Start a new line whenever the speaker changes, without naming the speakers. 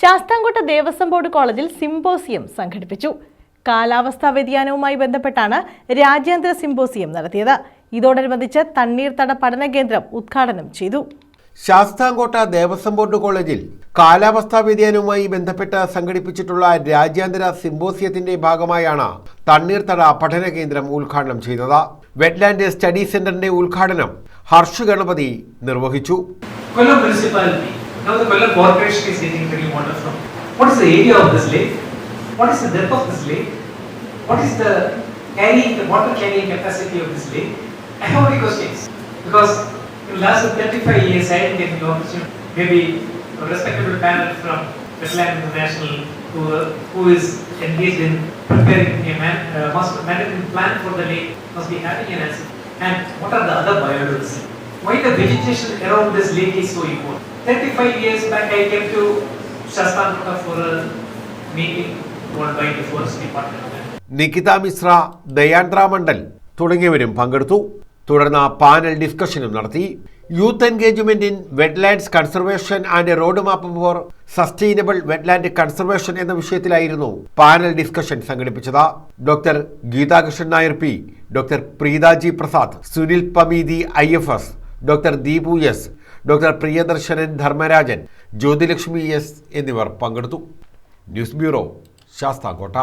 Sasthamkotta Devaswom board കോളേജിൽ symposium സംഘടിപ്പിച്ചു. കാലാവസ്ഥാ വ്യതിയാനവുമായി ബന്ധപ്പെട്ടാണ് രാജ്യാന്തര സിംപോസിയം നടത്തിയത്. ഇതോടനുബന്ധിച്ച് തണ്ണീർത്തട പഠന കേന്ദ്രം ഉദ്ഘാടനം ചെയ്തു.
ശാസ്താംകോട്ട ദേവസ്വം ബോർഡ് കോളേജിൽ കാലാവസ്ഥാ വ്യതിയാനവുമായി ബന്ധപ്പെട്ട് സംഘടിപ്പിച്ചിട്ടുള്ള രാജ്യാന്തര സിംപോസിയത്തിന്റെ ഭാഗമായാണ് തണ്ണീർത്തട പഠന കേന്ദ്രം ഉദ്ഘാടനം ചെയ്തത്. വെറ്റ്ലാൻഡ് സ്റ്റഡി സെന്ററിന്റെ ഉദ്ഘാടനം ഹർഷ് ഗണപതി നിർവഹിച്ചു.
Now the Kollam Corporation is getting drinking water from. What is the area of this lake? What is the depth of this lake? What is the water carrying capacity of this lake? I have many questions because in the last 35 years I didn't get the opportunity. Maybe a respectable panel from Wetland International who is engaged in preparing a management plan for the lake must be having an answer. And what are the other biodiversity? Why the vegetation around this lake is so important? 35 years back I came to Shastamkota for a meeting called by the Forest Department.
Nikita Mishra, ദയാന്ദ്ര Mandal തുടങ്ങിയവരും പങ്കെടുത്തു. തുടർന്ന് panel ഡിസ്കഷനും നടത്തി. Youth engagement in wetlands conservation and road map for sustainable wetland conservation എന്ന വിഷയത്തിലായിരുന്നു panel discussion സംഘടിപ്പിച്ചത്. Doctor Geethakrishnan Nair P, doctor Preethaji Prasad, Sunil Pameethi IFS, doctor Deepu S, doctor Priyadarsanan Dharmarajan, Jyothilakshmi S എന്നിവർ പങ്കെടുത്തു. News bureau, Sasthamkotta.